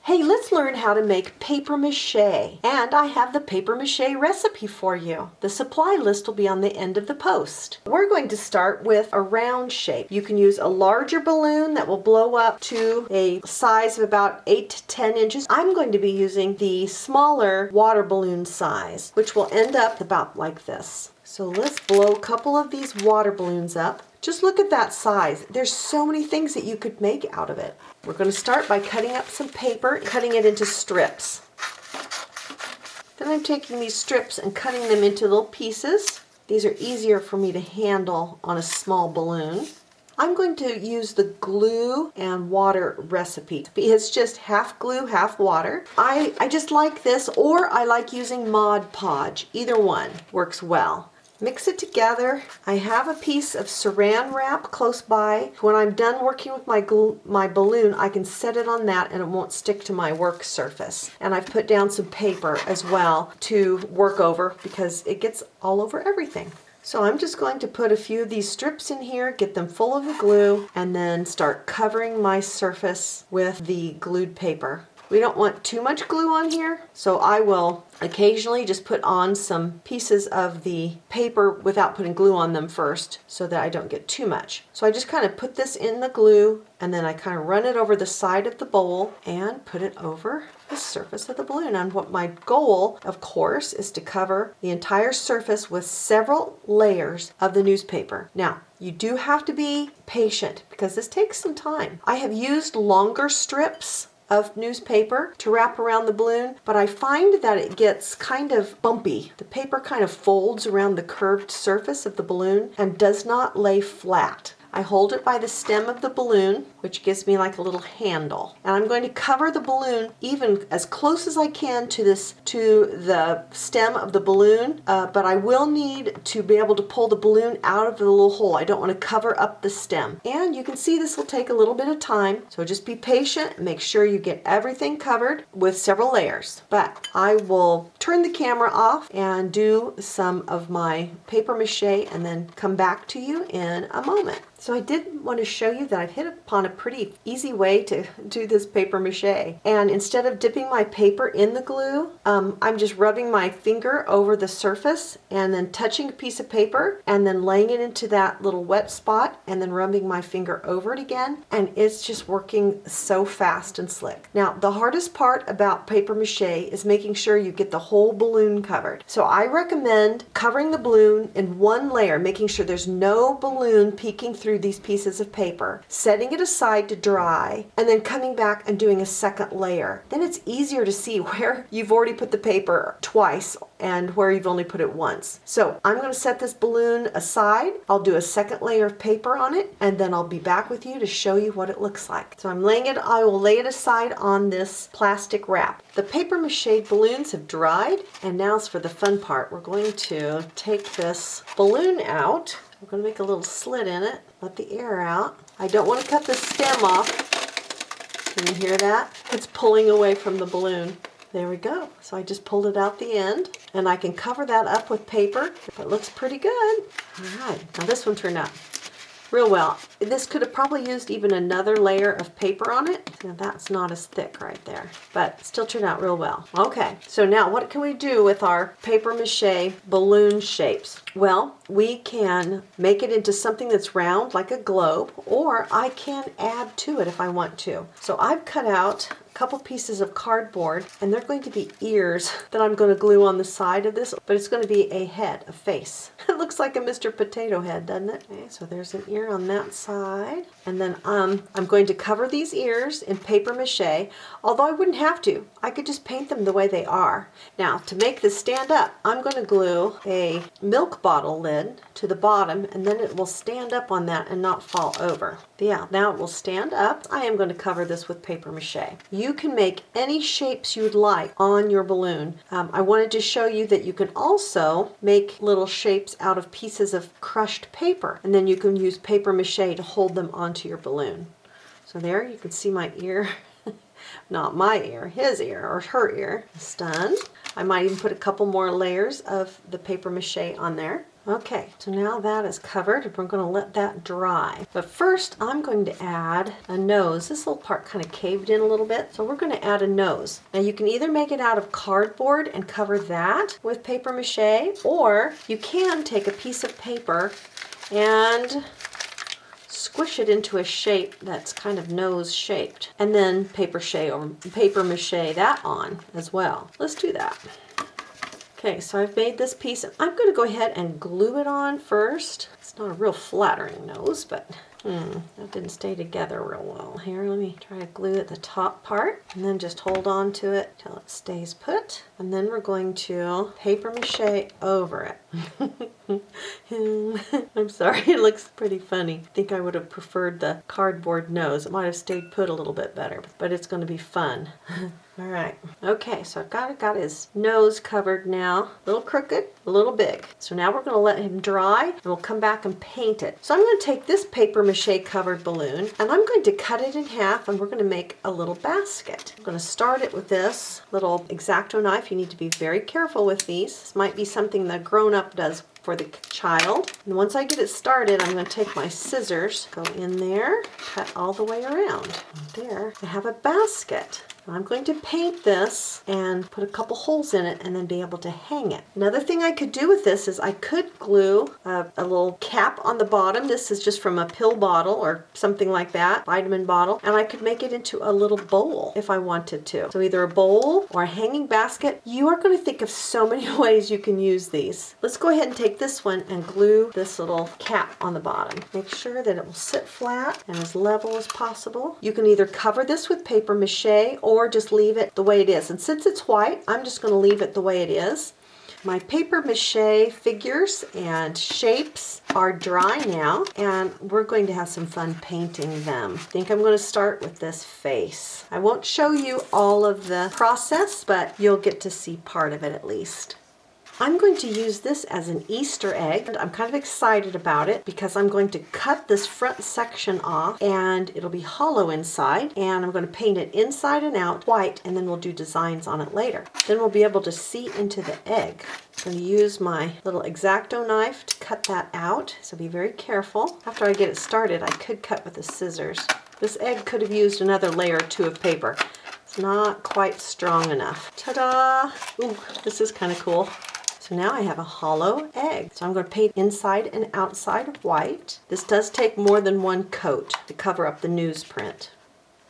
Hey, let's learn how to make paper mache. And I have the paper mache recipe for you. The supply list will be on the end of the post. We're going to start with a round shape. You can use a larger balloon that will blow up to a size of about 8 to 10 inches. I'm going to be using the smaller water balloon size, which will end up about like this. So let's blow a couple of these water balloons up. Just look at that size. There's so many things that you could make out of it. We're going to start by cutting up some paper, cutting it into strips. Then I'm taking these strips and cutting them into little pieces. These are easier for me to handle on a small balloon. I'm going to use the glue and water recipe. It's just half glue, half water. I just like this, or I like using Mod Podge. Either one works well. Mix it together. I have a piece of saran wrap close by. When I'm done working with my balloon, I can set it on that and it won't stick to my work surface. And I've put down some paper as well to work over because it gets all over everything. So I'm just going to put a few of these strips in here, get them full of the glue, and then start covering my surface with the glued paper. We don't want too much glue on here, so I will occasionally just put on some pieces of the paper without putting glue on them first so that I don't get too much. So I just kind of put this in the glue and then I kind of run it over the side of the bowl and put it over the surface of the balloon. And what my goal, of course, is to cover the entire surface with several layers of the newspaper. Now, you do have to be patient because this takes some time. I have used longer strips of newspaper to wrap around the balloon, but I find that it gets kind of bumpy. The paper kind of folds around the curved surface of the balloon and does not lay flat. I hold it by the stem of the balloon, which gives me like a little handle. And I'm going to cover the balloon even as close as I can to the stem of the balloon, but I will need to be able to pull the balloon out of the little hole. I don't want to cover up the stem. And you can see this will take a little bit of time, so just be patient and make sure you get everything covered with several layers. But I will turn the camera off and do some of my paper mache and then come back to you in a moment. So I did want to show you that I've hit upon a pretty easy way to do this paper mache. And instead of dipping my paper in the glue, I'm just rubbing my finger over the surface and then touching a piece of paper and then laying it into that little wet spot and then rubbing my finger over it again. And it's just working so fast and slick. Now, the hardest part about paper mache is making sure you get the whole balloon covered. So I recommend covering the balloon in one layer, making sure there's no balloon peeking through these pieces of paper, setting it aside to dry, and then coming back and doing a second layer. Then it's easier to see where you've already put the paper twice and where you've only put it once. So I'm going to set this balloon aside. I'll do a second layer of paper on it, and then I'll be back with you to show you what it looks like. So I will lay it aside on this plastic wrap. The paper mache balloons have dried, and now's for the fun part. We're going to take this balloon out. We're going to make a little slit in it, let the air out. I don't want to cut the stem off. Can you hear that? It's pulling away from the balloon. There we go. So I just pulled it out the end, and I can cover that up with paper. It looks pretty good. All right, now this one turned out real well. This could have probably used even another layer of paper on it. Now that's not as thick right there, but still turned out real well. Okay, so now what can we do with our paper mache balloon shapes? Well, we can make it into something that's round like a globe, or I can add to it if I want to. So I've cut out a couple pieces of cardboard, and they're going to be ears that I'm going to glue on the side of this, but it's going to be a head, a face. It looks like a Mr. Potato Head, doesn't it? Okay, so there's an ear on that side, and then I'm going to cover these ears in paper mache, although I wouldn't have to. I could just paint them the way they are. Now, to make this stand up, I'm going to glue a milk bottle lid to the bottom, and then it will stand up on that and not fall over. Yeah, now it will stand up. I am going to cover this with paper mache. You can make any shapes you'd like on your balloon. I wanted to show you that you can also make little shapes out of pieces of crushed paper, and then you can use paper mache to hold them onto your balloon. So there you can see my ear. Not my ear, his ear or her ear is done. I might even put a couple more layers of the paper mache on there. Okay, so now that is covered. We're going to let that dry. But first, I'm going to add a nose. This little part kind of caved in a little bit, so we're going to add a nose. Now you can either make it out of cardboard and cover that with paper mache, or you can take a piece of paper and squish it into a shape that's kind of nose shaped, and then paper mache that on as well. Let's do that. Okay, so I've made this piece. I'm going to go ahead and glue it on first. It's not a real flattering nose, but that didn't stay together real well. Here, let me try to glue at the top part, and then just hold on to it till it stays put. And then we're going to paper mache over it. I'm sorry, it looks pretty funny. I think I would have preferred the cardboard nose. It might have stayed put a little bit better, but it's going to be fun. All right. Okay, so I've got his nose covered now. A little crooked, a little big. So now we're going to let him dry, and we'll come back and paint it. So I'm going to take this paper mache covered balloon, and I'm going to cut it in half, and we're going to make a little basket. I'm going to start it with this little X-Acto knife. You need to be very careful with these. This might be something the grown-up does for the child. And once I get it started, I'm going to take my scissors, go in there, cut all the way around. There, I have a basket. I'm going to paint this and put a couple holes in it and then be able to hang it. Another thing I could do with this is I could glue a little cap on the bottom. This is just from a pill bottle or something like that, vitamin bottle, and I could make it into a little bowl if I wanted to. So either a bowl or a hanging basket. You are going to think of so many ways you can use these. Let's go ahead and take this one and glue this little cap on the bottom. Make sure that it will sit flat and as level as possible. You can either cover this with paper mache or just leave it the way it is. And since it's white, I'm just going to leave it the way it is. My paper mache figures and shapes are dry now, and we're going to have some fun painting them. I think I'm going to start with this face. I won't show you all of the process, but you'll get to see part of it at least. I'm going to use this as an Easter egg, and I'm kind of excited about it because I'm going to cut this front section off and it'll be hollow inside, and I'm going to paint it inside and out white, and then we'll do designs on it later. Then we'll be able to see into the egg. I'm going to use my little X-Acto knife to cut that out, so be very careful. After I get it started, I could cut with the scissors. This egg could have used another layer or two of paper. It's not quite strong enough. Ta-da! Ooh, this is kind of cool. So now I have a hollow egg. So I'm going to paint inside and outside of white. This does take more than one coat to cover up the newsprint.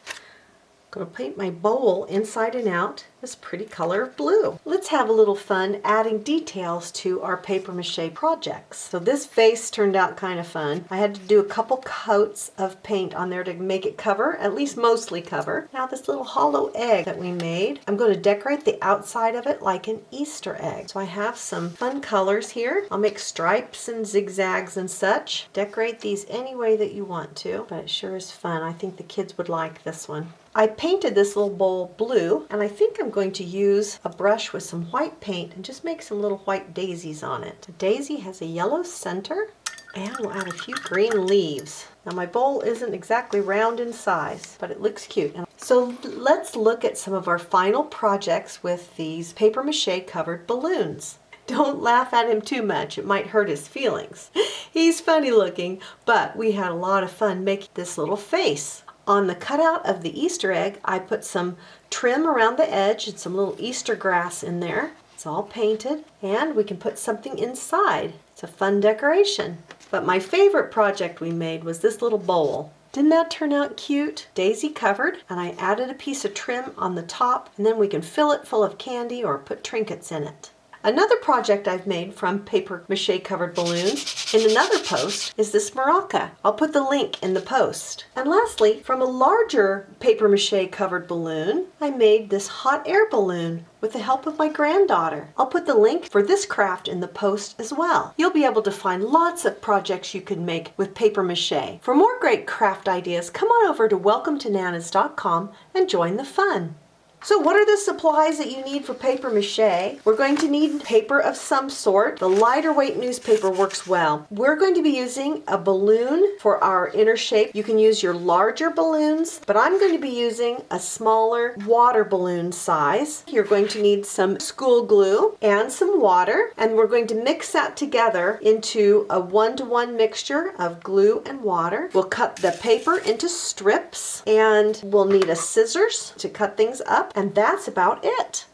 I'm going to paint my bowl inside and out this pretty color of blue. Let's have a little fun adding details to our paper mache projects. So this face turned out kind of fun. I had to do a couple coats of paint on there to make it cover, at least mostly cover. Now this little hollow egg that we made, I'm going to decorate the outside of it like an Easter egg. So I have some fun colors here. I'll make stripes and zigzags and such. Decorate these any way that you want to, but it sure is fun. I think the kids would like this one. I painted this little bowl blue, and I think I'm going to use a brush with some white paint and just make some little white daisies on it. The daisy has a yellow center, and we'll add a few green leaves. Now my bowl isn't exactly round in size, but it looks cute. So let's look at some of our final projects with these paper mache covered balloons. Don't laugh at him too much, it might hurt his feelings. He's funny looking, but we had a lot of fun making this little face. On the cutout of the Easter egg, I put some trim around the edge and some little Easter grass in there. It's all painted, and we can put something inside. It's a fun decoration. But my favorite project we made was this little bowl. Didn't that turn out cute? Daisy covered, and I added a piece of trim on the top, and then we can fill it full of candy or put trinkets in it. Another project I've made from paper mache covered balloons in another post is this maraca. I'll put the link in the post. And lastly, from a larger paper mache covered balloon, I made this hot air balloon with the help of my granddaughter. I'll put the link for this craft in the post as well. You'll be able to find lots of projects you can make with paper mache. For more great craft ideas, come on over to welcometonana's.com and join the fun. So what are the supplies that you need for paper mache? We're going to need paper of some sort. The lighter weight newspaper works well. We're going to be using a balloon for our inner shape. You can use your larger balloons, but I'm going to be using a smaller water balloon size. You're going to need some school glue and some water, and we're going to mix that together into a 1-to-1 mixture of glue and water. We'll cut the paper into strips, and we'll need a scissors to cut things up. And that's about it.